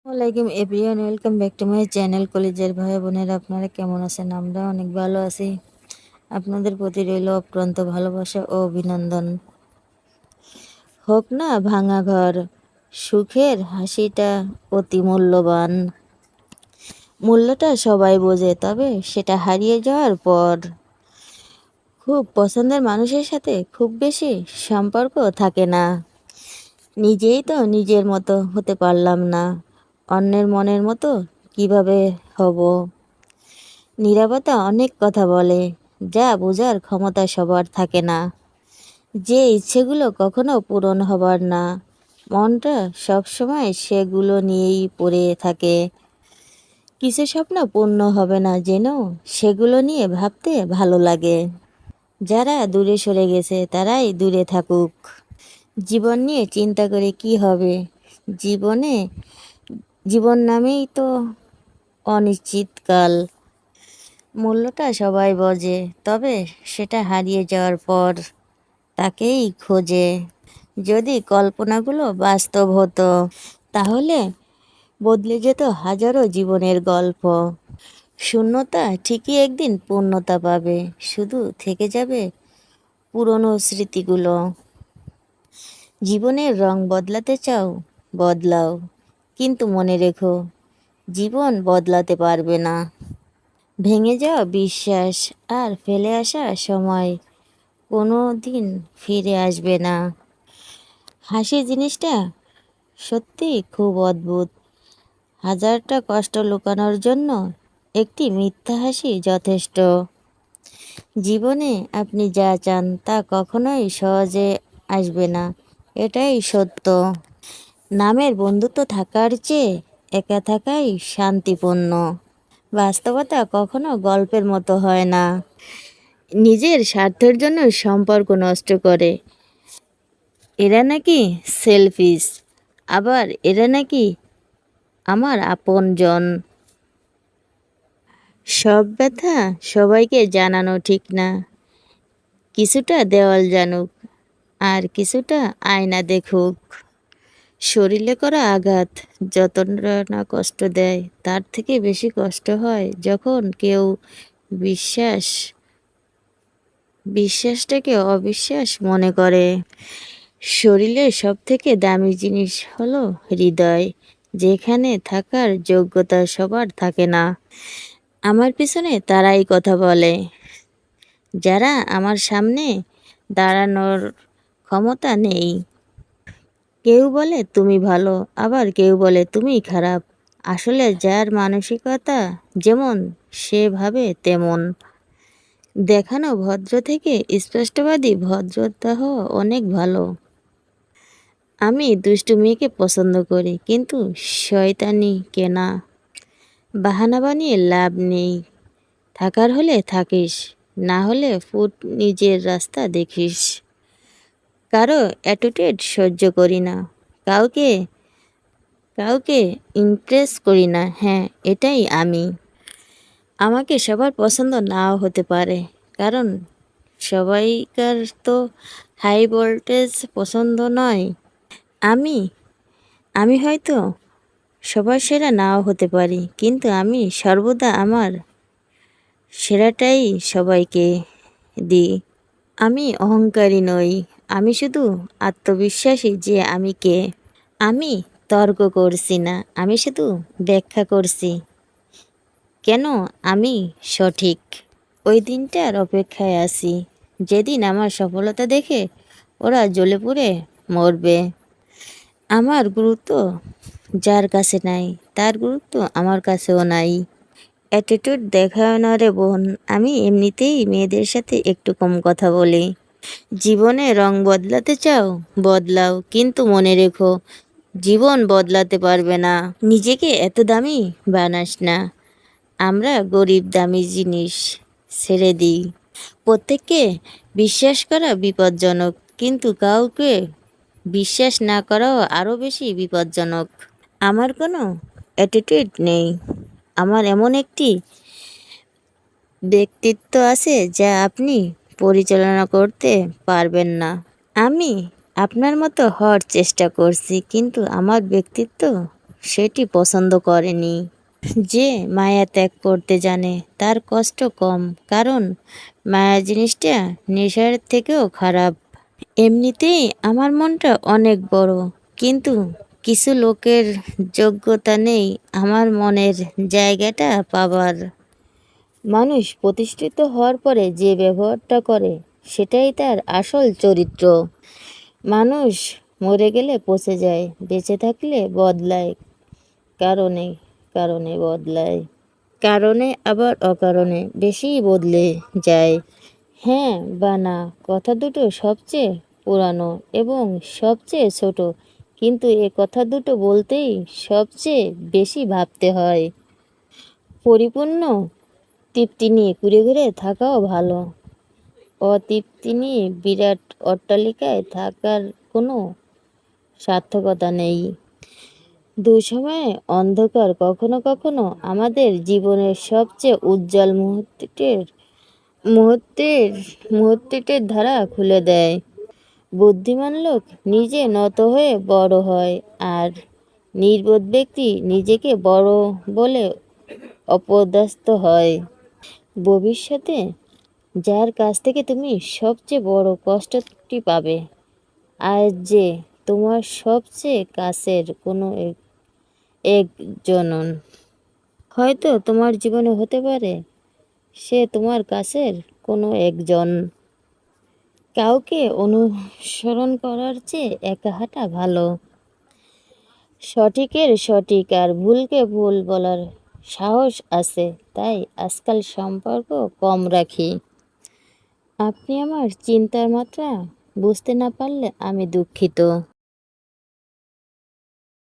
ওয়ালাইকুম everyone, welcome back to my channel. কলেজের ভাই বোনেরা, আপনারা কেমন আছেন? আমরা অনেক ভালো আছি। আপনাদের প্রতি রইল অপ্রান্ত ভালোবাসা ও অভিনন্দন। হোক না ভাঙা ঘর, সুখের হাসিটা অতি মূল্যবান। মূল্যটা সবাই বোঝে, তবে সেটা হারিয়ে যাওয়ার পর। খুব পছন্দের মানুষের সাথে খুব বেশি সম্পর্ক থাকে না। নিজেই তো নিজের মতো হতে পারলাম না, অন্যের মনের মতো কিভাবে হব? নীরবতা অনেক কথা বলে, যা বোঝার ক্ষমতা সবার থাকে না। যে ইচ্ছেগুলো কখনো পূরণ হবার না, মনটা সবসময় সেগুলো নিয়েই পড়ে থাকে। কিছু স্বপ্ন পূর্ণ হবে না জেনেও সেগুলো নিয়ে ভাবতে ভালো লাগে। যারা দূরে সরে গেছে তারাই দূরে থাকুক। জীবন নিয়ে চিন্তা করে কি হবে? জীবনে জীবন নামেই তো অনিশ্চিতকাল। মূল্যটা সবাই বোঝে, তবে সেটা হারিয়ে যাওয়ার পর তাকেই খোঁজে। যদি কল্পনাগুলো বাস্তব হতো, তাহলে বদলে যেত হাজারো জীবনের গল্প। শূন্যতা ঠিকই একদিন পূর্ণতা পাবে, শুধু থেকে যাবে পুরনো স্মৃতিগুলো। জীবনের রং বদলাতে চাও, বদলাও, কিন্তু মনে রেখো, জীবন বদলাতে পারবে না। ভেঙে যাওয়া বিশ্বাস আর ফেলে আসা সময় কোনো দিন ফিরে আসবে না। হাসি জিনিসটা সত্যি খুব অদ্ভুত। হাজারটা কষ্ট লুকানোর জন্য একটি মিথ্যা হাসি যথেষ্ট। জীবনে আপনি যা চান তা কখনোই সহজে আসবে না, এটাই সত্য। নামের বন্ধুত্ব থাকার চেয়ে একা থাকাই শান্তিপূর্ণ। বাস্তবতা কখনো গল্পের মতো হয় না। নিজের স্বার্থের জন্য সম্পর্ক নষ্ট করে এরা নাকি সেলফিশ, আবার এরা নাকি আমার আপনজন। সব ব্যথা সবাইকে জানানো ঠিক না। কিছুটা দেওয়াল জানুক, আর কিছুটা আয়না দেখুক। শরীরে করা আঘাত যতটা না কষ্ট দেয়, তার থেকে বেশি কষ্ট হয় যখন কেউ বিশ্বাসটাকে অবিশ্বাস মনে করে। শরীরের সব থেকে দামি জিনিস হলো হৃদয়, যেখানে থাকার যোগ্যতা সবার থাকে না। আমার পিছনে তারাই কথা বলে, যারা আমার সামনে দাঁড়ানোর ক্ষমতা নেই। কেউ বলে তুমি ভালো, আবার কেউ বলে তুমি খারাপ। আসলে যার মানসিকতা যেমন, সে ভাবে তেমন। দেখানো ভদ্র থেকে স্পষ্টবাদী ভদ্রতা হওয়া অনেক ভালো। আমি দুষ্টু মেয়েকে পছন্দ করি, কিন্তু শয়তানি কেনা। বাহানা বানিয়ে লাভ নেই। থাকার হলে থাকিস, না হলে ফুট নিজের রাস্তা দেখিস। কারো অ্যাটিটিউড সহ্য করি না, কাউকে কাউকে ইমপ্রেস করি না। হ্যাঁ, এটাই আমি। আমাকে সবার পছন্দ নাও হতে পারে, কারণ সবাইকার তো হাই ভোল্টেজ পছন্দ নয়। আমি আমি হয়তো সবার সেরা নাও হতে পারি, কিন্তু আমি সর্বদা আমার সেরাটাই সবাইকে দিই। আমি অহংকারী নই, আমি শুধু আত্মবিশ্বাসী যে আমি কে। আমি তর্ক করছি না, আমি শুধু ব্যাখ্যা করছি কেন আমি সঠিক। ওই দিনটার অপেক্ষায় আছি, যেদিন আমার সফলতা দেখে ওরা জ্বলে পুড়ে মরবে। আমার গুরুত্ব যার কাছে নাই, তার গুরুত্ব আমার কাছেও নাই। অ্যাটিটিউড দেখাও না রে বোন, আমি এমনিতেই মেয়েদের সাথে একটু কম কথা বলি। জীবনে রং বদলাতে চাও, বদলাও, কিন্তু মনে রেখো, জীবন বদলাতে পারবে না। নিজেকে এত দামি বানাস না। আমরা গরিব দামি জিনিস ছেড়ে দিই। প্রত্যেককে বিশ্বাস করা বিপজ্জনক, কিন্তু কাউকে বিশ্বাস না করাও আরও বেশি বিপজ্জনক। আমার কোনো অ্যাটিটিউড নেই, আমার এমন একটি ব্যক্তিত্ব আছে যা আপনি পরিচালনা করতে পারবেন না। আমি আপনার মতো হওয়ার চেষ্টা করছি, কিন্তু আমার ব্যক্তিত্ব সেটি পছন্দ করেনি। যে মায়া ত্যাগ করতে জানে তার কষ্ট কম, কারণ মায়া জিনিসটা নেশার থেকেও খারাপ। এমনিতেই আমার মনটা অনেক বড়, কিন্তু কিছু লোকের যোগ্যতা নেই আমার মনের জায়গাটা পাবার। মানুষ প্রতিষ্ঠিত হওয়ার পরে যে ব্যবহারটা করে সেটাই তার আসল চরিত্র। মানুষ মরে গেলে পচে যায়, বেঁচে থাকলে বদলায়। কারণে কারণে বদলায়, কারণে আবার অকারণে বেশিই বদলে যায়। হ্যাঁ বা না কথা দুটো সবচেয়ে পুরানো এবং সবচেয়ে ছোট, কিন্তু এ কথা দুটো বলতেই সবচেয়ে বেশি ভাবতে হয়। পরিপূর্ণ তৃপ্তি নিয়ে ঘুরে ঘুরে থাকাও ভালো, অতৃপ্তি নিয়ে বিরাট অট্টালিকায় থাকার কোনো সার্থকতা নেই। দুঃসময়ে অন্ধকার কখনো কখনো আমাদের জীবনের সবচেয়ে উজ্জ্বল মুহূর্তের মুহূর্তের ধারা খুলে দেয়। বুদ্ধিমান লোক নিজে নত হয়ে বড় হয়, আর নির্বোধ ব্যক্তি নিজেকে বড় বলে অপদস্থ হয়। ভবিষ্যতে যার কাছ থেকে তুমি সবচেয়ে বড় কষ্টটি পাবে, আজ যে তোমার সবচেয়ে কাছের কোনো একজন, হয়তো তোমার জীবনে হতে পারে সে তোমার কাছের কোনো একজন। কাউকে অনুসরণ করার চেয়ে একা হাঁটা ভালো। সঠিকের সঠিক আর ভুলকে ভুল বলার সাহস আছে, তাই আজকাল সম্পর্ক কম রাখি। আপনি আমার চিন্তার মাত্রা বুঝতে না পারলে আমি দুঃখিত।